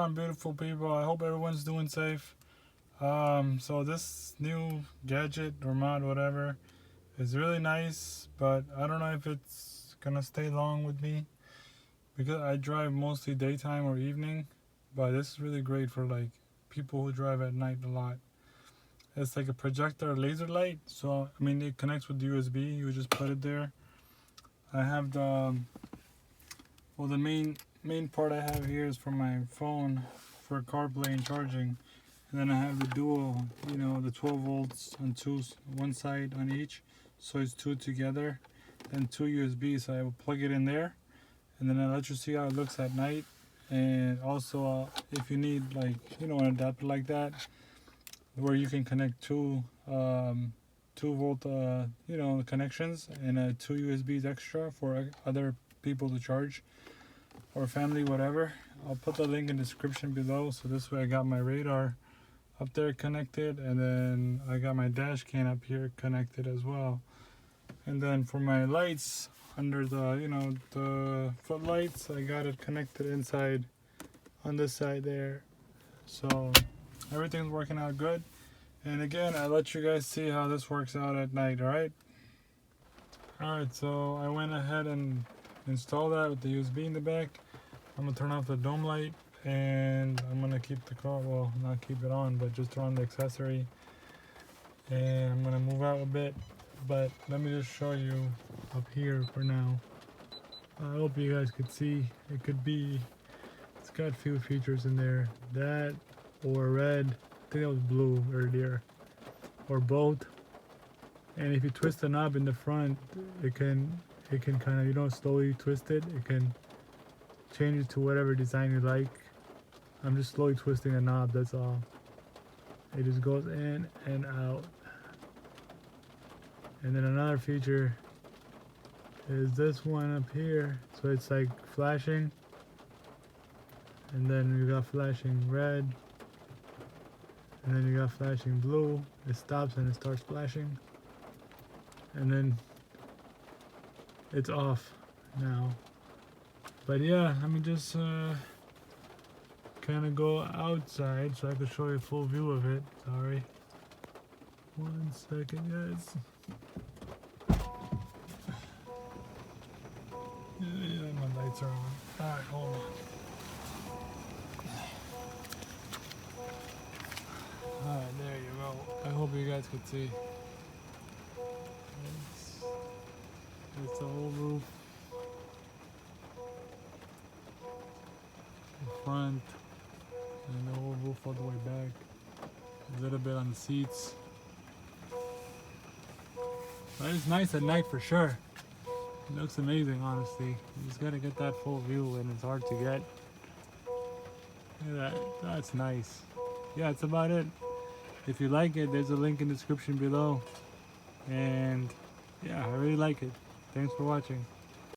on, beautiful people? I hope everyone's doing safe. So this new gadget or mod, whatever, is really nice, but I don't know if it's gonna stay long with me because I drive mostly daytime or evening. But this is really great for like people who drive at night a lot. It's like a projector laser light, so I mean it connects with USB. You just put it there. I have the the main part I have here is for my phone for CarPlay and charging, and then I have the dual, you know, the 12 volts on one side on each, so it's two together, and two USB. So I will plug it in there, and then I'll let you see how it looks at night. And also, if you need like, you know, an adapter like that, where you can connect two 2-volt you know, connections, and 2 USBs extra for other people to charge or family, whatever. I'll put the link in the description below. So this way I got my radar up there connected, and then I got my dash cam up here connected as well. And then for my lights under the, you know, the footlights, I got it connected inside on this side there. So everything's working out good. And again, I'll let you guys see how this works out at night. Alright, so I went ahead and installed that with the USB in the back. I'm gonna turn off the dome light, and I'm gonna keep the car, well, not keep it on, but just turn on the accessory. And I'm gonna move out a bit, but let me just show you up here for now. I hope you guys could see. It could be, it's got a few features in there, that or red. I think that was blue earlier, or both. And if you twist the knob in the front, it can kind of, you don't slowly twist it, it can change it to whatever design you like. I'm just slowly twisting the knob, that's all. It just goes in and out. And then another feature is this one up here. So it's like flashing, and then you got flashing red, and then you got flashing blue. It stops and it starts flashing, and then it's off now. But yeah, let me just kind of go outside so I can show you a full view of it. Sorry, 1 second, guys. Yeah, my lights are on. Alright, hold on. Alright, there you go. I hope you guys could see. It's the whole roof. The front. And the whole roof all the way back. A little bit on the seats. But it's nice at night for sure. It looks amazing, honestly. You just gotta get that full view, and it's hard to get. Look at that. That's nice. Yeah, that's about it. If you like it, there's a link in the description below. And yeah, I really like it. Thanks for watching.